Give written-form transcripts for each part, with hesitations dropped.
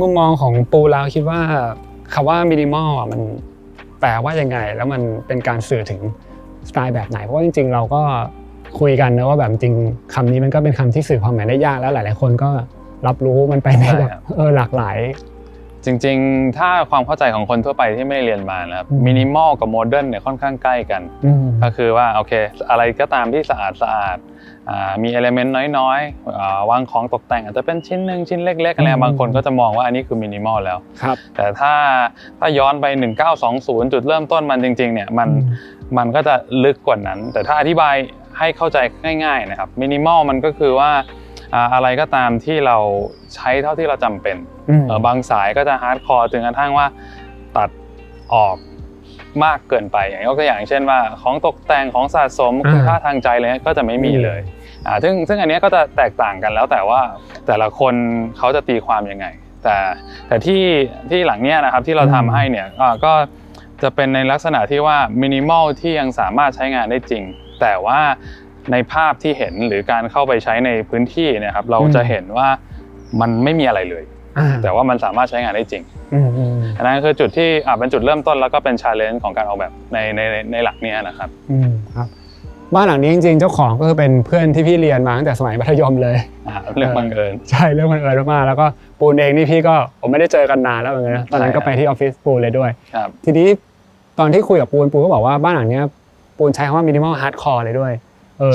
มุมมองของปูแล้วคิดว่าคำว่ามินิมอลมันแปลว่ายังไงแล้วมันเป็นการสื่อถึงสไตล์แบบไหนเพราะว่าจริงๆเราก็คุยกันนะว่าแบบจริงคำนี้มันก็เป็นคำที่สื่อความหมายได้ยากแล้วหลายๆคนก็รับรู้มันไปในแบบหลากหลายจริงๆถ้าความเข้าใจของคนทั่วไปที่ไม่เรียนมานะครับมินิมอลกับโมเดิร์นเนี่ยค่อนข้างใกล้กันก็คือว่าโอเคอะไรก็ตามที่สะอาดมีเอลิเมนต์น้อยๆวางของตกแต่งอาจจะเป็นชิ้นหนึ่งชิ้นเล็กๆอะไรบางคนก็จะมองว่าอันนี้คือมินิมอลแล้วแต่ถ้าย้อนไป1920จุดเริ่มต้นมันจริงๆเนี่ยมันก็จะลึกกว่านั้นแต่ถ้าอธิบายให้เข้าใจง่ายๆนะครับมินิมอลมันก็คือว่าอะไรก็ตามที่เราใช้เท่าที่เราจำเป็นบางสายก็จะฮาร์ดคอร์ถึงกระทั่งว่าตัดออกมากเกินไปยกตัวอย่างเช่นว่าของตกแต่งของสะสมคุณค่าทางใจเลยก็จะไม่มีเลยซึ่งอันนี้ก็จะแตกต่างกันแล้วแต่ว่าแต่ละคนเขาจะตีความยังไงแต่ที่หลังเนี้ยนะครับที่เราทำให้เนี่ยก็จะเป็นในลักษณะที่ว่ามินิมอลที่ยังสามารถใช้งานได้จริงแต่ว่าในภาพที่เห็นหรือการเข้าไปใช้ในพื้นที่เนี่ยครับเราจะเห็นว่ามันไม่มีอะไรเลยแต่ว่ามันสามารถใช้งานได้จริงอันนั้นคือจุดที่เป็นจุดเริ่มต้นแล้วก็เป็น challenge ของการออกแบบในหลักนี้นะครับครับบ้านหลังนี้จริงๆเจ้าของก็คือเป็นเพื่อนที่พี่เรียนมาตั้งแต่สมัยมัธยมเลยเรื่องบังเอิญใช่เรื่องบังเอิญมากแล้วก็ปูนเองนี่พี่ก็ผมไม่ได้เจอกันนานแล้วเหมือนกันนะตอนนั้นก็ไปที่ออฟฟิศปูนเลยด้วยทีนี้ตอนที่คุยกับปูนก็บอกว่าบ้านหลังนี้ปูนใช้คำว่ามินิมอลฮาร์ดคอร์เลยด้วย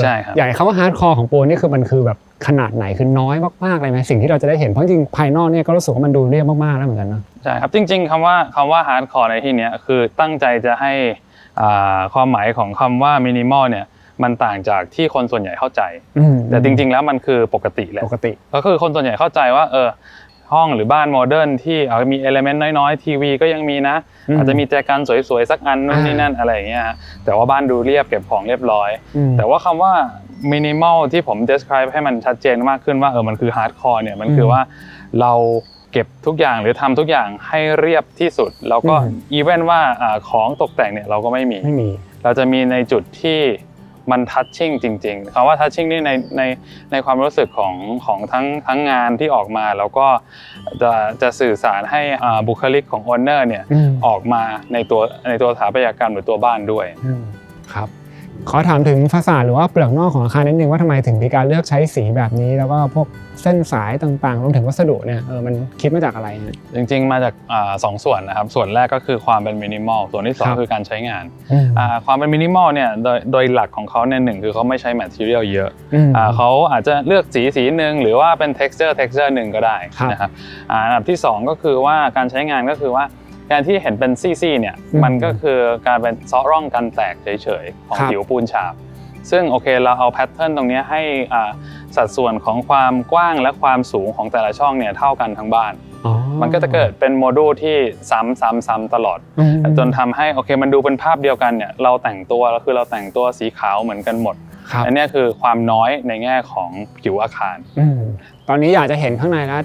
ใช่ครับอย่างคำว่าฮาร์ดคอร์ของปูนนี่คือมันคือแบบขนาดไหนคือน้อยมากๆเลยไหมสิ่งที่เราจะได้เห็นเพราะจริงภายนอกเนี่ยก็รู้สึกว่ามันดูเรียบมากๆแล้วเหมือนกันเนาะใช่ครับจริงๆคำว่าฮาร์ดคอร์ในที่นี้คือตั้งใจจะให้ความหมายของคำว่ามินิมอลเนี่ยมันต่างจากที่คนส่วนใหญ่เข้าใจแต่จริงๆแล้วมันคือปกติแหละปกติก็คือคนส่วนใหญ่เข้าใจว่าห้องหรือบ้านโมเดิร์นที่มีเอลิเมนต์น้อยๆทีวีก็ยังมีนะอาจจะมีแจกันสวยๆสักอันนู่นนี่นั่นอะไรอย่างเงี้ยแต่ว่าบ้านดูเรียบเก็บของเรียบร้อยแต่ว่าคำว่ามินิมอลที่ผม describe ให้มันชัดเจนมากขึ้นว่ามันคือฮาร์ดคอร์เนี่ยมันคือว่าเราเก็บทุกอย่างหรือทำทุกอย่างให้เรียบที่สุดแล้วก็อีเวนว่าของตกแต่งเนี่ยเราก็ไม่มีเราจะมีในจุดที่มันทัชชิ่งจริงๆคำว่าทัชชิ่งนี่ในความรู้สึกของทั้งงานที่ออกมาแล้วก็จะสื่อสารให้บุคลิกของโอนเนอร์เนี่ยออกมาในตัวสถาปัตยกรรมหรือตัวบ้านด้วยครับขอถามถึงฟาซาดหรือว่าเปลือกนอกของอาคารนิดนึงว่าทำไมถึงมีการเลือกใช้สีแบบนี้แล้วก็พวกเส้นสายต่างๆรวมถึงวัสดุเนี่ยมันคิดมาจากอะไรนะจริงๆมาจาก2ส่วนนะครับส่วนแรกก็คือความเป็นมินิมอลส่วนที่2คือการใช้งานความเป็นมินิมอลเนี่ยโดยหลักของเขาเนี่ยหนึ่งคือเขาไม่ใช้แมททีเรียลเยอะเขาอาจจะเลือกสีนึงหรือว่าเป็น texture นึงก็ได้นะครับอันดับที่2ก็คือว่าการใช้งานก็คือว่าการที่เห็นเป็นซี่ๆเนี่ยมันก็คือการเป็นซ้อร่องกันแตกเฉยๆของผิวปูนฉาบซึ่งโอเคเราเอาแพทเทิร์นตรงนี้ให้สัดส่วนของความกว้างและความสูงของแต่ละช่องเนี่ยเท่ากันทั้งบ้านมันก็จะเกิดเป็นโมดูลที่ซ้ำตลอดจนทำให้โอเคมันดูเป็นภาพเดียวกันเนี่ยเราแต่งตัวคือเราแต่งตัวสีขาวเหมือนกันหมดอันนี้คือความน้อยในแง่ของผิวอาคารตอนนี้อยากจะเห็นข้างในแล้ว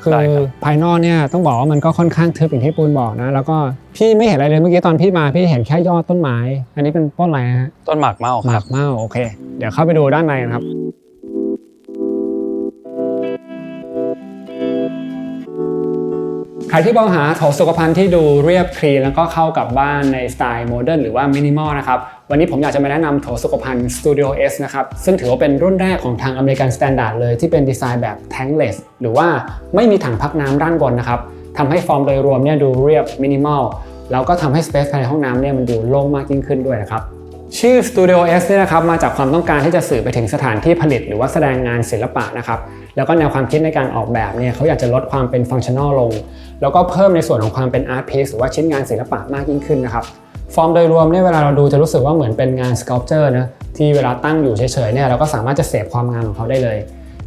คือภายนอกเนี่ยต้องบอกว่ามันก็ค่อนข้างทึบอย่างที่ปูนบอกนะแล้วก็พี่ไม่เห็นอะไรเลยเมื่อกี้ตอนพี่มาพี่เห็นแค่ยอดต้นไม้อันนี้เป็นต้นอะไรฮะต้นหมากเม่าหมากเม่าโอเคเดี๋ยวเข้าไปดูด้านในนะครับใครที่มองหาโถสุขภัณฑ์ที่ดูเรียบคลีนแล้วก็เข้ากับบ้านในสไตล์โมเดิร์นหรือว่ามินิมอลนะครับวันนี้ผมอยากจะมาแนะนำโถสุขภัณฑ์ Studio S นะครับซึ่งถือว่าเป็นรุ่นแรกของทางอเมริกันสแตนดาร์ดเลยที่เป็นดีไซน์แบบ tankless หรือว่าไม่มีถังพักน้ำด้านบนนะครับทำให้ฟอร์มโดยรวมเนี่ยดูเรียบมินิมอลแล้วก็ทำให้สเปซภายในห้องน้ำเนี่ยมันดูโล่งมากยิ่งขึ้นด้วยนะครับชื่อ Studio S เนี่ยนะครับมาจากความต้องการที่จะสื่อไปถึงสถานที่ผลิตหรือว่าแสดงงานศิลปะนะครับแล้วก็แนวความคิดในการออกแบบเนี่ยเขาอยากจะลดความเป็นฟังชั่นอลลงแล้วก็เพิ่มในส่วนของความเป็นอาร์ตพีซหรือว่าชิ้นงานศิลปะมากยิ่งขึ้นนะครับฟอร์มโดยรวมเนี่ยเวลาเราดูจะรู้สึกว่าเหมือนเป็นงานสเกลเจอร์นะที่เวลาตั้งอยู่เฉยๆเนี่ยเราก็สามารถจะเสพความงามของเขาได้เลย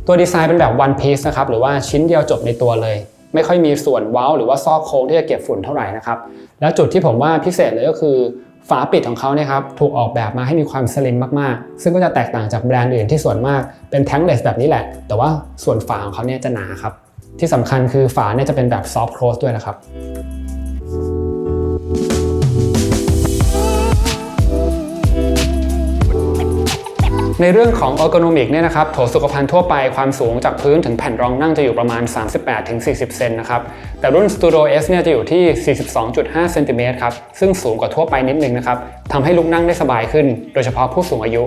ตัวดีไซน์เป็นแบบ one piece นะครับหรือว่าชิ้นเดียวจบในตัวเลยไม่ค่อยมีส่วนเว้าหรือว่าซอกโค้งที่จะเก็บฝุ่นเท่าไหร่นะครับแล้วจุดที่ผมว่าพิเศษเลยก็คือฝาปิดของเขาเนี่ยครับถูกออกแบบมาให้มีความสลิมมากๆซึ่งก็จะแตกต่างจากแบรนด์อื่นที่ส่วนมากเป็นแทงเลสแบบนี้แหละแต่ว่าส่วนฝาของเขาเนี่ยจะหนาครับที่สำคัญคือฝาเนี่ยจะเป็นแบบซอฟต์โคลสด้วยนะครับ ในเรื่องของ ergonomic เนี่ยนะครับโถสุขภัณฑ์ทั่วไปความสูงจากพื้นถึงแผ่นรองนั่งจะอยู่ประมาณ 38-40 เซนนะครับแต่รุ่น Studio S เนี่ยจะอยู่ที่ 42.5 เซนติเมตรครับซึ่งสูงกว่าทั่วไปนิดนึงนะครับทำให้ลุกนั่งได้สบายขึ้นโดยเฉพาะผู้สูงอายุ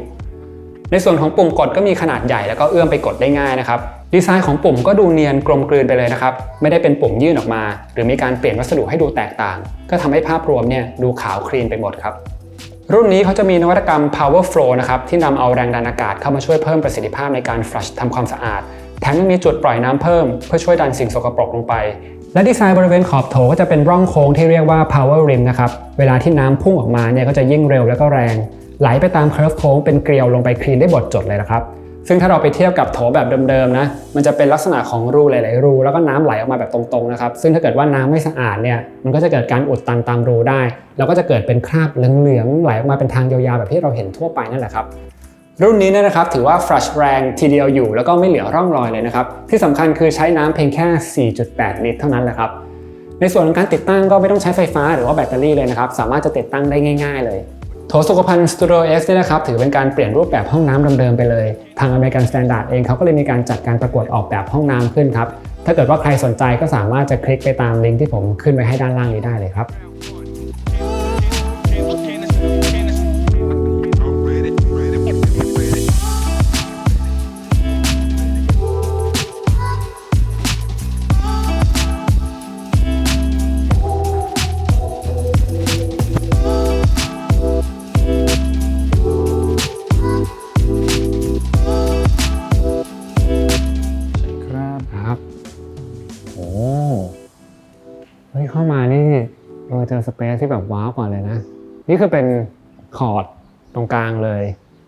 ในส่วนของปุ่มกดก็มีขนาดใหญ่แล้วก็เอื้อมไปกดได้ง่ายนะครับดีไซน์ของปุ่มก็ดูเนียนกลมกลืนไปเลยนะครับไม่ได้เป็นปุ่มยื่นออกมาหรือมีการเปลี่ยนวัสดุให้ดูแตกต่างก็ทำให้ภาพรวมเนี่ยดูขาวคลีนไปหมดครับรุ่นนี้เขาจะมีนวัตกรรม Power Flow นะครับที่นำเอาแรงดันอากาศเข้ามาช่วยเพิ่มประสิทธิภาพในการ flush ทำความสะอาดแถมยังมีจุดปล่อยน้ำเพิ่มเพื่อช่วยดันสิ่งสกปรกลงไปและดีไซน์บริเวณขอบโถก็จะเป็นร่องโค้งที่เรียกว่า Power Rim นะครับเวลาที่น้ำพุ่งออกมาเนี่ยก็จะยิ่งเร็วแล้วก็แรงไหลไปตามเคอร์ฟโค้งเป็นเกลียวลงไปคลีนได้หมดจดเลยนะครับซึ่งถ้าเราไปเทียบกับโถแบบเดิมๆนะมันจะเป็นลักษณะของรูหลายๆรูแล้วก็น้ำไหลออกมาแบบตรงๆนะครับซึ่งถ้าเกิดว่าน้ำไม่สะอาดเนี่ยมันก็จะเกิดการอุดตันตามรูได้แล้วก็จะเกิดเป็นคราบเหลืองๆไหลออกมาเป็นทางยาวๆแบบที่เราเห็นทั่วไปนั่นแหละครับรุ่นนี้เนี่ยนะครับถือว่า flush แรงทีเดียวอยู่แล้วก็ไม่เหลือร่องรอยเลยนะครับที่สำคัญคือใช้น้ำเพียงแค่ 4.8 ลิตรเท่านั้นแหละครับในส่วนของการติดตั้งก็ไม่ต้องใช้ไฟฟ้าหรือว่าแบตเตอรี่เลยนะครับสามารถจะติดตั้งได้ง่ายๆเลยโถสุขภัณฑ์ Studio S เนี่ยนะครับถือเป็นการเปลี่ยนรูปแบบห้องน้ำเดิมๆไปเลยทาง American Standard เองเขาก็เลยมีการจัดการประกวดออกแบบห้องน้ำขึ้นครับถ้าเกิดว่าใครสนใจก็สามารถจะคลิกไปตามลิงก์ที่ผมขึ้นไว้ให้ด้านล่างนี้ได้เลยครับเข้ามานี่เจอสเปซที่แบบว้าวกว่าเลยนะนี่คือเป็นคอร์ดตรงกลางเลย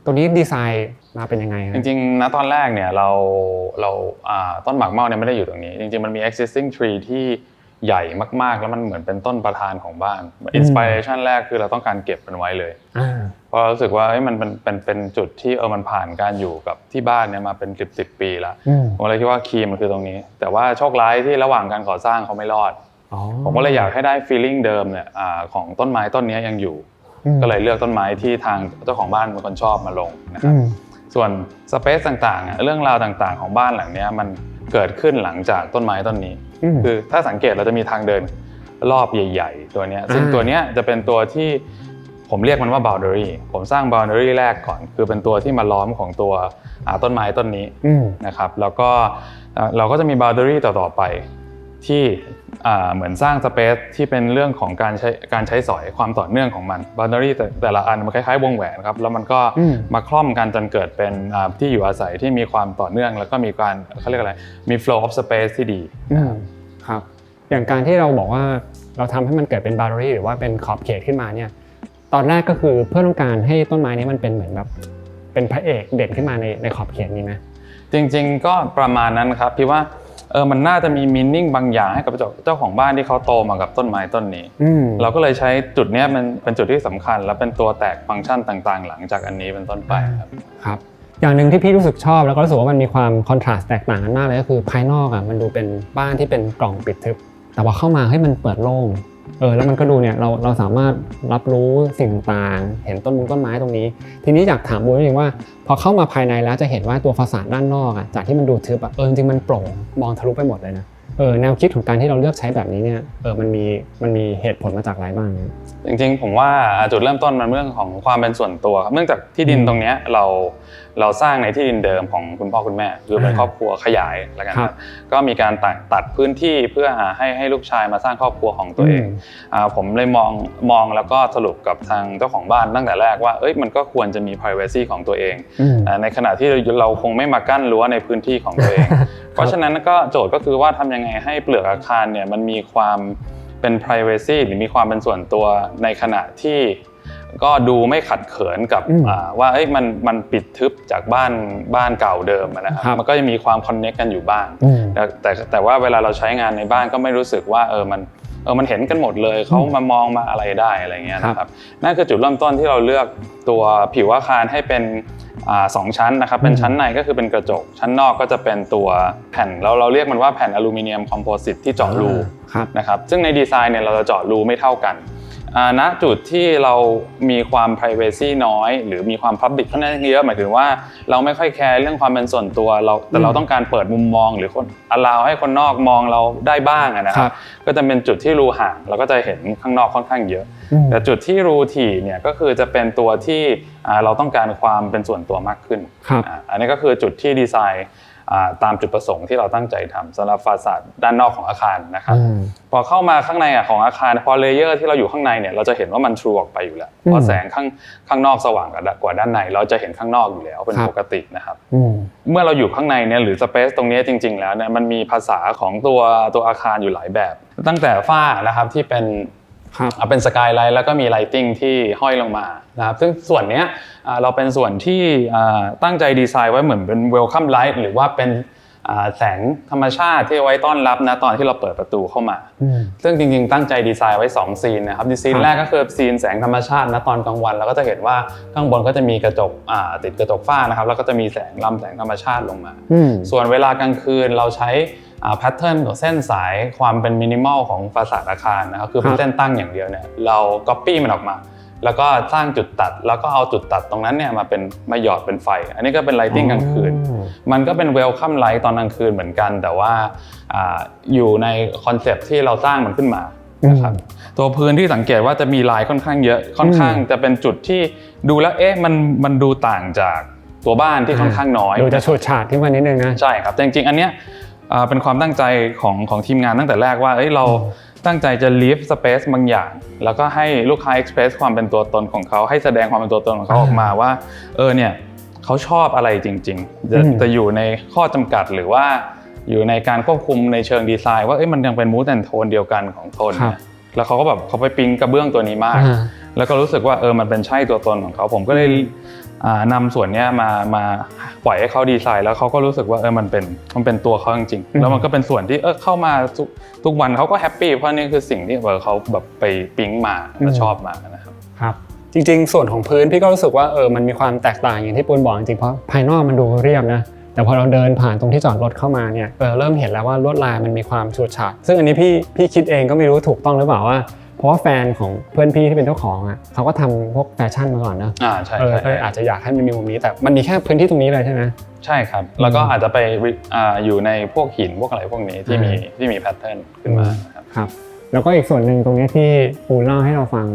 ตรงนี้ดีไซน์มาเป็นยังไงจริงๆนะตอนแรกเนี่ยเราต้นหมากเม่าเนี่ยไม่ได้อยู่ตรงนี้จริงๆมันมี existing tree ที่ใหญ่มากๆแล้วมันเหมือนเป็นต้นประธานของบ้าน inspiration แรกคือเราต้องการเก็บมันไว้เลยเพราะรู้สึกว่ามันเป็นจุดที่มันผ่านการอยู่กับที่บ้านเนี่ยมาเป็น10 ปีแล้วผมเลยคิดว่าคีย์มันคือตรงนี้แต่ว่าโชคร้ายที่ระหว่างการก่อสร้างเขาไม่รอดผมก็เลยอยากให้ได้ feeling เดิมเนี่ยของต้นไม้ต้นนี้ยังอยู่ก็เลยเลือกต้นไม้ที่ทางเจ้าของบ้านเป็นคนชอบมาลงนะครับส่วนสเปซต่างๆเรื่องราวต่างๆของบ้านหลังนี้มันเกิดขึ้นหลังจากต้นไม้ต้นนี้คือถ้าสังเกตเราจะมีทางเดินรอบใหญ่ๆตัวนี้ซึ่งตัวนี้จะเป็นตัวที่ผมเรียกมันว่า boundary ผมสร้าง boundary แรกก่อนคือเป็นตัวที่มาล้อมของตัวต้นไม้ต้นนี้นะครับแล้วก็เราก็จะมี boundary ต่อๆไปที่เหมือนสร้างสเปซที่เป็นเรื่องของการใช้สอยความต่อเนื่องของมัน boundary แต่ละอันมันคล้ายๆวงแหวนครับแล้วมันก็มาคล่อมกันจนเกิดเป็นที่อยู่อาศัยที่มีความต่อเนื่องแล้วก็มีการเขาเรียกอะไรมี flow of space ที่ดีครับอย่างการที่เราบอกว่าเราทำให้มันเกิดเป็น boundary หรือว่าเป็นขอบเขตขึ้นมาเนี่ยตอนแรกก็คือเพื่อต้องการให้ต้นไม้นี้มันเป็นเหมือนแบบเป็นพระเอกเด่นขึ้นมาในขอบเขตนี้ไหมจริงๆก็ประมาณนั้นครับพี่ว่ามันน่าจะมีมีนิ่งบางอย่างให้กับเจ้าของบ้านที่เขาโตมากับต้นไม้ต้นนี้เราก็เลยใช้จุดนี้มันเป็นจุดที่สำคัญและเป็นตัวแตกฟังก์ชันต่างๆหลังจากอันนี้เป็นต้นไปครับอย่างหนึ่งที่พี่รู้สึกชอบแล้วก็รู้สึกว่ามันมีความคอนทราสต์แตกต่างกันมากเลยก็คือภายนอกมันดูเป็นบ้านที่เป็นกล่องปิดทึบแต่ว่าเข้ามาให้มันเปิดโล่งแล้วมันก็ดูเนี่ยเราสามารถรับรู้สิ่งต่างเห็นต้นไม้ตรงนี้ทีนี้อยากถามบูนิดนึงว่าพอเข้ามาภายในแล้วจะเห็นว่าตัวฟาสาดด้านนอกจากที่มันดูทึบจริงๆมันโปร่งมองทะลุไปหมดเลยนะแนวคิดของการที่เราเลือกใช้แบบนี้เนี่ยมันมีเหตุผลมาจากอะไรบ้างจริงๆผมว่าจุดเริ่มต้นมันเรื่องของความเป็นส่วนตัวเนื่องจากที่ดินตรงนี้เราสร้างในที่ดินเดิมของคุณพ่อคุณแม่คือเป็นครอบครัวขยายแล้วกันครับก็มีการตัดพื้นที่เพื่อให้ลูกชายมาสร้างครอบครัวของตัวเองผมเลยมองแล้วก็สรุปกับทางเจ้าของบ้านตั้งแต่แรกว่ามันก็ควรจะมี privacy ของตัวเองในขณะที่เราคงไม่มากั้นรั้วในพื้นที่ของตัวเองเพราะฉะนั้นก็โจทย์ก็คือว่าทำยังไงให้เปลือกอาคารเนี่ยมันมีความเป็น privacy หรือมีความเป็นส่วนตัวในขณะที่ก็ดูไม่ขัดเขินกับว่ามันปิดทึบจากบ้านเก่าเดิมนะครับมันก็จะมีความคอนเนคกันอยู่บ้างแต่ว่าเวลาเราใช้งานในบ้านก็ไม่รู้สึกว่ามันเห็นกันหมดเลยเขามามองมาอะไรได้อะไรเงี้ยนะครับนั่นคือจุดเริ่มต้นที่เราเลือกตัวผิวอาคารให้เป็น2 ชั้นนะครับเป็นชั้นในก็คือเป็นกระจกชั้นนอกก็จะเป็นตัวแผ่นเราเรียกมันว่าแผ่นอลูมิเนียมคอมโพสิตที่เจาะรูนะครับซึ่งในดีไซน์เนี่ยเราจะเจาะรูไม่เท่ากัน ณจุดที่เรามีความ privacy น้อยหรือมีความ public ค่อนข้างเยอะหมายถึงว่าเราไม่ค่อยแคร์เรื่องความเป็นส่วนตัวแต่เราต้องการเปิดมุมมองหรือคน allow ให้คนนอกมองเราได้บ้างนะครับก็จะเป็นจุดที่รูห่างเราก็จะเห็นข้างนอกค่อนข้างเยอะแต่จุดที่รูถี่เนี่ยก็คือจะเป็นตัวที่เราต้องการความเป็นส่วนตัวมากขึ้นอันนี้ก็คือจุดที่ดีไซน์ตามจุดประสงค์ที่เราตั้งใจทำสำหรับฟาซาดด้านนอกของอาคารนะครับพอเข้ามาข้างในของอาคารพอเลเยอร์ที่เราอยู่ข้างในเนี่ยเราจะเห็นว่ามันทรูออกไปอยู่แล้วเพราะแสงข้างนอกสว่างกว่าด้านในเราจะเห็นข้างนอกอยู่แล้วเป็นปกตินะครับเมื่อเราอยู่ข้างในเนี่ยหรือสเปซตรงนี้จริงๆแล้วเนี่ยมันมีภาษาของตัวอาคารอยู่หลายแบบตั้งแต่ฝ้านะครับที่เป็นสกายไลท์แล้วก็มีไลติ้งที่ห้อยลงมานะครับซึ่งส่วนนี้เราเป็นส่วนที่ตั้งใจดีไซน์ไว้เหมือนเป็นเวลคัมไลท์หรือว่าเป็นแสงธรรมชาติที่ไว้ต้อนรับนะตอนที่เราเปิดประตูเข้ามาซึ่งจริงๆตั้งใจดีไซน์ไว้2ซีนนะครับซีนแรกก็คือซีนแสงธรรมชาตินะตอนกลางวันเราก็จะเห็นว่าข้างบนก็จะมีกระจกติดกระจกฝ้านะครับแล้วก็จะมีแสงธรรมชาติลงมาส่วนเวลากลางคืนเราใช้แพทเทิร์นของเส้นสายความเป็นมินิมอลของฟาซาดอาคารนะครับคือเป็นเส้นตั้งอย่างเดียวเนี่ยเราก๊อปปี้มันออกมาแล้วก็สร้างจุดตัดแล้วก็เอาจุดตัดตรงนั้นเนี่ยมาหยอดเป็นไฟอันนี้ก็เป็นไลติ้งกลางคืนมันก็เป็นเวลคัมไลท์ตอนกลางคืนเหมือนกันแต่ว่าอยู่ในคอนเซปต์ที่เราสร้างมันขึ้นมานะครับตัวพื้นที่สังเกตว่าจะมีลายค่อนข้างเยอะค่อนข้างจะเป็นจุดที่ดูแล้วมันดูต่างจากตัวบ้านที่ค่อนข้างน้อยดูจะฉูดฉาดที่มันนิดนึงนะใช่ครับจริงๆอันเนี้ยเป็นความตั้งใจของทีมงานตั้งแต่แรกว่าเราตั้งใจจะ leave space บางอย่างแล้วก็ให้ลูกค้า express ความเป็นตัวตนของเขาให้แสดงความเป็นตัวตนของเขาออกมาว่าเนี่ยเขาชอบอะไรจริงๆจะอยู่ในข้อจำกัดหรือว่าอยู่ในการควบคุมในเชิงดีไซน์ว่ามันยังเป็น mood and tone เดียวกันของโทนแล้วเขาก็แบบเขาไปปิ๊งกระเบื้องตัวนี้มากแล้วก็รู้สึกว่ามันเป็นใช่ตัวตนของเขาผมก็เลยนำส่วนนี้มาปล่อยให้เขาดีไซน์แล้วเขาก็รู้สึกว่ามันเป็นตัวเขาจริงๆแล้วมันก็เป็นส่วนที่เข้ามาทุกวันเขาก็แฮปปี้เพราะนี่คือสิ่งที่เขาแบบไปปิ๊งมาแล้วชอบมานะครับครับจริงๆส่วนของพื้นพี่ก็รู้สึกว่ามันมีความแตกต่างอย่างที่ปูนบอกจริงๆเพราะภายนอกมันดูเรียบนะแต่พอเราเดินผ่านตรงที่จอดรถเข้ามาเนี่ยเริ่มเห็นแล้วว่าลวดลายมันมีความฉูดฉาดซึ่งอันนี้พี่คิดเองก็ไม่รู้ถูกต้องหรือเปล่าว่าเพราะว่าแฟนของเพื่อนพี่ที่เป็นเจ้าของเขาก็ทำพวกแฟชั่นมาก่อนนะใช่ก็อาจจะอยากให้มันมีมุมนี้แต่มันมีแค่พื้นที่ตรงนี้เลยใช่ไหมใช่ครับแล้วก็อาจจะไปอยู่ในพวกหินพวกอะไรพวกนี้ที่มีแพทเทิร์นขึ้นมาครับแล้วก็อีกส่วนหนึ่งตรงนี้ที่ปูเล่าให้เราฟัง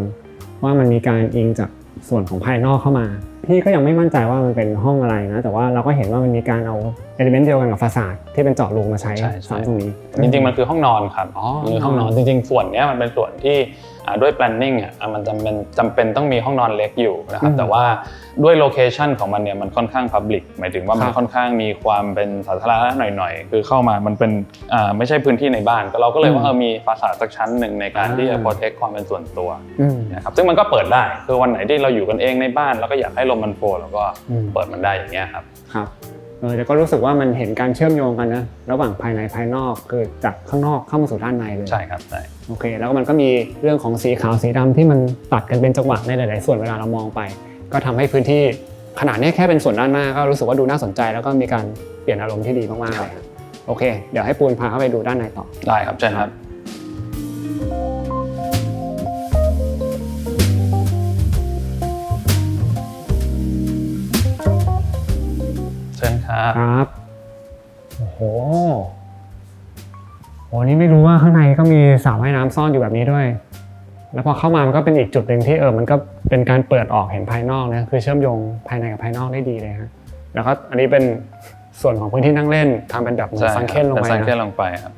ว่ามันมีการอิงจากส่วนของภายนอกเข้ามาพี่ก็ยังไม่มั่นใจว่ามันเป็นห้องอะไรนะแต่ว่าเราก็เห็นว่ามันมีการเอาเอลิเมนต์เดียวกันกับฟาซาดที่เป็นเจาะรูมาใช้ซ้ำตรงนี้จริงๆมันคือห้องนอนครับคือห้องนอนจริงๆส่วนนี้มันเป็นส่วนที่ด้วย planning มันจำเป็นต้องมีห้องนอนเล็กอยู่นะครับแต่ว่าด้วยโลเคชันของมันเนี่ยมันค่อนข้าง public หมายถึงว่ามันค่อนข้างมีความเป็นสาธารณะหน่อยๆคือเข้ามามันเป็นไม่ใช่พื้นที่ในบ้านก็เราก็เลยว่ามีฟาซาดสักชั้นหนึ่งในการที่จะ protect ความเป็นส่วนตัวนะครับซึ่งมันก็เปิดได้คือวันไหนที่เราอยู่กันเองในบ้านแล้วก็อยากให้ลมมันโฟล์เราก็เปิดมันได้อย่างเงี้ยครับแต่ก็รู้สึกว่ามันเห็นการเชื่อมโยงกันนะระหว่างภายในภายนอกคือจากข้างนอกเข้ามาสู่ด้านในเลยใช่ครับใช่โอเคแล้วก็มันก็มีเรื่องของสีขาวสีดำที่มันตัดกันเป็นจังหวะในหลายๆส่วนเวลาเรามองไปก็ทำให้พื้นที่ขนาดนี้แค่เป็นส่วนด้านหน้าก็รู้สึกว่าดูน่าสนใจแล้วก็มีการเปลี่ยนอารมณ์ที่ดีมากๆเลยโอเคเดี๋ยวให้ปูนพาเข้าไปดูด้านในต่อได้ครับใช่ครับครับโอ้โหนี่ไม่รู้ว่าข้างในก็มีสระว่ายน้ำซ่อนอยู่แบบนี้ด้วยแล้วพอเข้ามามันก็เป็นอีกจุดหนึ่งที่มันก็เป็นการเปิดออกเห็นภายนอกนะคือเชื่อมโยงภายในกับภายนอกได้ดีเลยฮะแล้วก็อันนี้เป็นส่วนของพื้นที่นั่งเล่นทำเป็นแบบซังเค้นลงไปครับ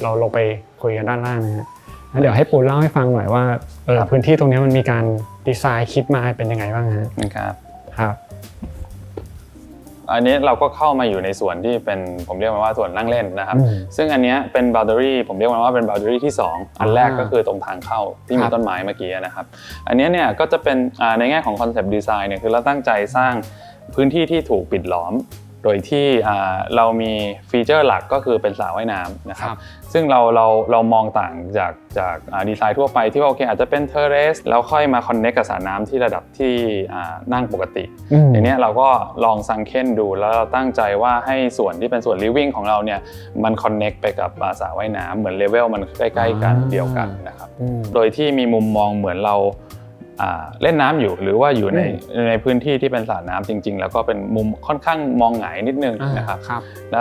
เราลงไปคุยกันด้านล่างนะฮะแล้วเดี๋ยวให้ปูเล่าให้ฟังหน่อยว่าพื้นที่ตรงนี้มันมีการดีไซน์คิดมาเป็นยังไงบ้างฮะครับอันนี้เราก็เข้ามาอยู่ในส่วนที่เป็นผมเรียกมันว่าส่วนนั่งเล่นนะครับซึ่งอันนี้เป็น boundary ผมเรียกมันว่าเป็น boundary ที่2อันแรกก็คือตรงทางเข้าที่มีต้นไม้เมื่อกี้นะครับอันนี้เนี่ยก็จะเป็นในแง่ของคอนเซปต์ดีไซน์เนี่ยคือเราตั้งใจสร้างพื้นที่ที่ถูกปิดล้อม โดยที่เรามีฟีเจอร์หลักก็คือเป็นสระว่ายน้ำนะครับซึ่งเรามองต่างจากดีไซน์ทั่วไปที่ว่าโอเคอาจจะเป็นเทอร์เรสแล้วค่อยมาคอนเนคกับสระน้ำที่ระดับที่นั่งปกติอย่างนี้เราก็ลองซังเค้นดูแล้วเราตั้งใจว่าให้ส่วนที่เป็นส่วน living ของเราเนี่ยมันคอนเนคไปกับสระว่ายน้ำเหมือนเลเวลมันใกล้ๆกันเดียวกันนะครับโดยที่มีมุมมองเหมือนเราเล่นน้ำอยู่หรือว่าอยู่ในพื้นที่ที่เป็นสระน้ำจริงๆแล้วก็เป็นมุมค่อนข้างมองหงายนิดนึงนะครับและ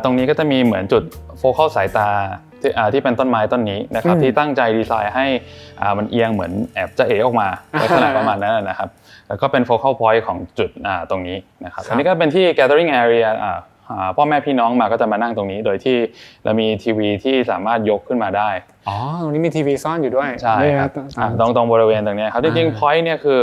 ตรงนี้ก็จะมีเหมือนจุดโฟกัสสายตาที่เป็นต้นไม้ต้นนี้นะครับที่ตั้งใจดีไซน์ให้มันเอียงเหมือนแอบจะเอออกมาลักษณะประมาณนั้นนะครับแล้วก็เป็นโฟกัสพอยต์ของจุดตรงนี้นะครับอันนี้ก็เป็นที่ gathering area พ่อแม่พี่น้องมาก็จะมานั่งตรงนี้โดยที่เรามีทีวีที่สามารถยกขึ้นมาได้อ๋อตรงนี้มีทีวีซ่อนอยู่ด้วยใช่ครับตรงบริเวณตรงนี้ครับจริงๆ point เนี่ยคือ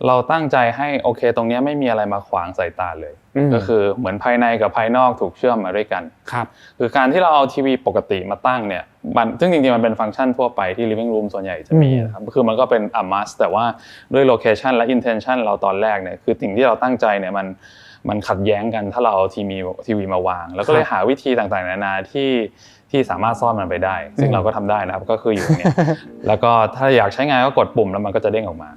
เราตั้งใจให้โอเคตรงนี้ไม่มีอะไรมาขวางสายตาเลยก็คือเหมือนภายในกับภายนอกถูกเชื่อมมาด้วยกันครับคือการที่เราเอาทีวีปกติมาตั้งเนี่ยซึ่งจริงๆมันเป็นฟังก์ชันทั่วไปที่ living room ส่วนใหญ่จะมีนะครับคือมันก็เป็นmust แต่ว่าด้วย location และ intention เราตอนแรกเนี่ยคือสิ่งที่เราตั้งใจเนี่ยมันขัดแย้งกันถ้าเราเอาทีวีมาวางแล้วก็เลยหาวิธีต่างๆนานาที่สามารถซ่อนมันไปได้ซึ่งเราก็ทำได้นะครับก็คืออยู่เนี่ยแล้วก็ถ้าอยากใช้งานก็กดปุ่มแล้วมันก็จะเด้งออกมา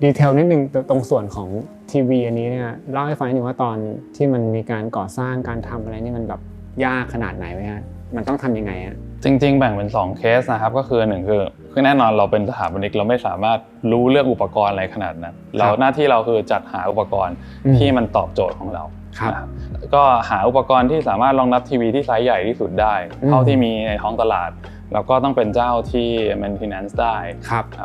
ดีเทลนิดนึงตรงส่วนของทีวีอันนี้เนี่ยเล่าให้ฟังนิดนึงว่าตอนที่มันมีการก่อสร้างการทำอะไรนี่มันแบบยากขนาดไหนไหมฮะมันต้องทำยังไงฮะจริงๆแบ่งเป็น2เคสนะครับก็คือ1คือแน่นอนเราเป็นสถาปนิกเราไม่สามารถรู้เลือกอุปกรณ์อะไรขนาดนั้นเราหน้าที่เราคือจัดหาอุปกรณ์ที่มันตอบโจทย์ของเราก็หาอุปกรณ์ที่สามารถรองรับทีวีที่ไซส์ใหญ่ที่สุดได้เท่าที่มีในท้องตลาดแล้วก็ต้องเป็นเจ้าที่ maintenance ได้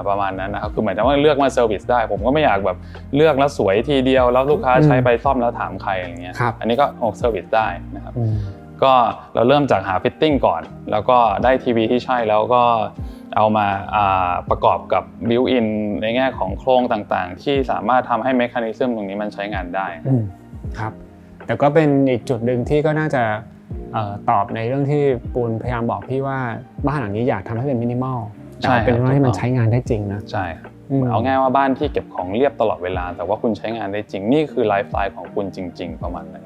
ประมาณนั้นนะครับคือหมายถึงว่าเลือกมา service ได้ผมก็ไม่อยากแบบเลือกแล้วสวยทีเดียวแล้วลูกค้าใช้ไปซ่อมแล้วถามใครอะไรเงี้ยอันนี้ก็ออก service ได้นะครับก็เราเริ่มจากหา fitting ก่อนแล้วก็ได้ทีวีที่ใช่แล้วก็เอามาประกอบกับ built in ในแง่ของโครงต่างๆที่สามารถทำให้ mechanism ตรงนี้มันใช้งานได้ครับแต่ก็เป็นอีกจุดหนึ่งที่ก็น่าจะตอบในเรื่องที่ปูนพยายามบอกพี่ว่าบ้านหลังนี้อยากทำให้เป็นมินิมอลแต่เป็นว่าให้มันใช้งานได้จริงนะใช่ครับเอาง่ายว่าบ้านที่เก็บของเรียบตลอดเวลาแต่ว่าคุณใช้งานได้จริงนี่คือไลฟ์สไตล์ของคุณจริงๆประมาณนั้น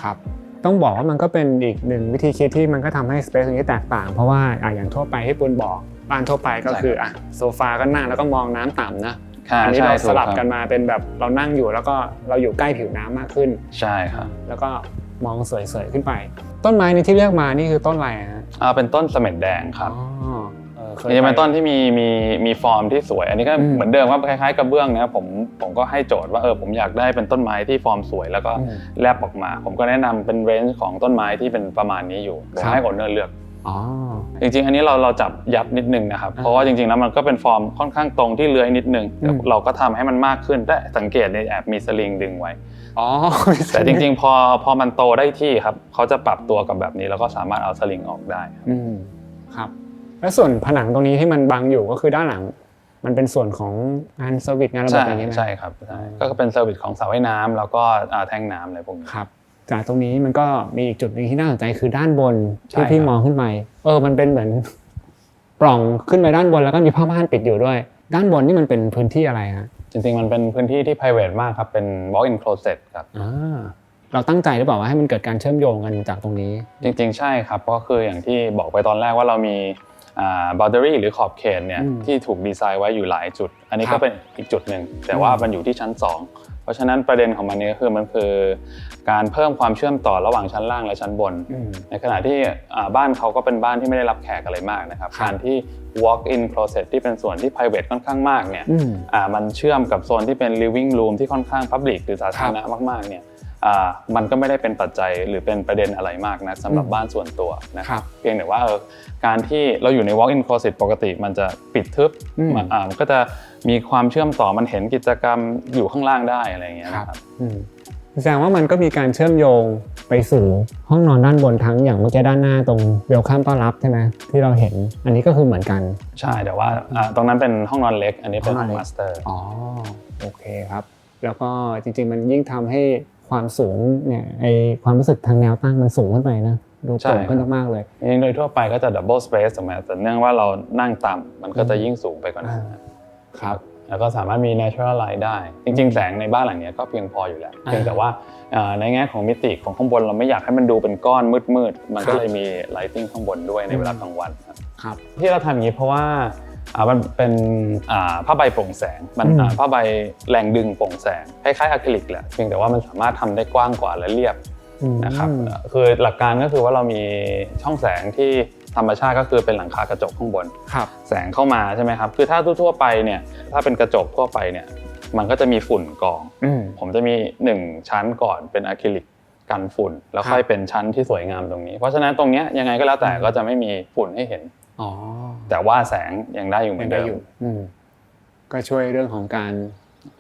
ครับต้องบอกว่ามันก็เป็นอีกหนึ่งวิธีคิดที่มันก็ทำให้สเปซตรงนี้แตกต่างเพราะว่าอย่างทั่วไปที่ปูนบอกบ้านทั่วไปก็คือโซฟาก็นั่งแล้วก็มองน้ำต่ำนะอันนี้เราสลับกันมาเป็นแบบเรานั่งอยู่แล้วก็เราอยู่ใกล้ผิวน้ำมากขึ้นใช่ครับแล้วก็มองสวยๆขึ้นไปต้นไม้ในที่เลือกมานี่คือต้นอะไรฮะเป็นต้นเสม็ดแดงครับนี่เป็นต้นที่มีฟอร์มที่สวยอันนี้ก็เหมือนเดิมว่าคล้ายๆกระเบื้องนะครับผมก็ให้โจทย์ว่าผมอยากได้เป็นต้นไม้ที่ฟอร์มสวยแล้วก็แลบออกมาผมก็แนะนำเป็นเรนจ์ของต้นไม้ที่เป็นประมาณนี้อยู่ให้คนเลือกจริงๆอันนี้เราจับยัดนิดนึงนะครับเพราะว่าจริงๆแล้วมันก็เป็นฟอร์มค่อนข้างตรงที่เลื้อยนิดนึงเราก็ทำให้มันมากขึ้นแต่สังเกตในแอบมีสลิงดึงไว้แต่จริงๆพอมันโตได้ที่ครับเขาจะปรับตัวกับแบบนี้แล้วก็สามารถเอาสลิงออกได้ครับและส่วนผนังตรงนี้ที่มันบังอยู่ก็คือด้านหลังมันเป็นส่วนของงานเซอร์วิสงานระบบอย่างนี้ไหมใช่ครับใช่ก็เป็นเซอร์วิสของสระว่ายน้ำแล้วก็แท่งน้ำอะไรพวกนี้ครับจากตรงนี้มันก็มีอีกจุดนึงที่น่าสนใจคือด้านบนที่พี่มองขึ้นไปมันเป็นเหมือนปล่องขึ้นไปด้านบนแล้วก็มีผ้าม่านปิดอยู่ด้วยด้านบนนี่มันเป็นพื้นที่อะไรฮะจริงๆมันเป็นพื้นที่ที่ private มากครับเป็น walk-in closet ครับเราตั้งใจหรือเปล่าว่าให้มันเกิดการเชื่อมโยงกันจากตรงนี้จริงๆใช่ครับก็คืออย่างที่บอกไปตอนแรกว่าเรามีboundary หรือขอบเขตเนี่ยที่ถูกดีไซน์ไว้อยู่หลายจุดอันนี้ก็เป็นอีกจุดหนึ่งแต่ว่ามันอยู่ที่ชั้น2เพราะฉะนั้นประเด็นของมันนี่ก็คือมันคือการเพิ่มความเชื่อมต่อระหว่างชั้นล่างและชั้นบนในขณะที่บ้านเขาก็เป็นบ้านที่ไม่ได้รับแขกอะไรมากนะครับการที่ walk-in closet ที่เป็นส่วนที่ private ค่อนข้างมากเนี่ยมันเชื่อมกับโซนที่เป็น living room ที่ค่อนข้าง public หรือสาธารณะมากๆเนี่ยมันก็ไม่ได้เป็นปัจจัยหรือเป็นประเด็นอะไรมากนะสำหรับบ้านส่วนตัวนะครับเพียงแต่ว่าการที่เราอยู่ใน walk-in closet ปกติมันจะปิดทึบมันก็จะมีความเชื่อมต่อมันเห็นกิจกรรมอยู่ข้างล่างได้อะไรอย่างเงี้ยนะครับแสดงว่ามันก็มีการเชื่อมโยงไปสู่ห้องนอนด้านบนทั้งอย่างเมื่อกี้ด้านหน้าตรงเวลคัมต้อนรับใช่ไหมที่เราเห็นอันนี้ก็คือเหมือนกันใช่แต่ว่าตรงนั้นเป็นห้องนอนเล็กอันนี้เป็นห้องมาสเตอร์โอเคครับแล้วก็จริงๆมันยิ่งทำให้ความสูงเนี่ยความรู้สึกทางแนวตั้งมันสูงขึ้นไปนะดูโปร่งขึ้นมากๆเลยโดยทั่วไปก็จะ double space ถูกไหมแต่เนื่องว่าเรานั่งต่ำมันก็จะยิ่งสูงไปกว่านั้นครับ แล้วก็สามารถมี natural light ได้จริงๆแสงในบ้านหลังนี้ก็เพียงพออยู่แล้วเพียงแต่ว่าในแง่ของมิติของข้างบนเราไม่อยากให้มันดูเป็นก้อนมืดๆมันก็เลยมี lighting ข้างบนด้วยในเวลากลางวันครับที่เราทำอย่างนี้เพราะว่ามันเป็นผ้าใบโปร่งแสงมันผ้าใบแรงดึงโปร่งแสงคล้ายๆอะคริลิกแหละเพียงแต่ว่ามันสามารถทำได้กว้างกว่าและเรียบนะครับคือหลักการก็คือว่าเรามีช่องแสงที่ธรรมชาติก็คือเป็นหลังคากระจกข้างบนแสงเข้ามาใช่ไหมครับคือถ้าทั่วไปเนี่ยถ้าเป็นกระจกทั่วไปเนี่ยมันก็จะมีฝุ่นกองผมจะมี1ชั้นก่อนเป็นอะคริลิกกันฝุ่นแล้วค่อยเป็นชั้นที่สวยงามตรงนี้เพราะฉะนั้นตรงเนี้ยยังไงก็แล้วแต่ก็จะไม่มีฝุ่นให้เห็นแต่ว่าแสงยังได้อยู่เหมือนเดิมก็ช่วยเรื่องของการ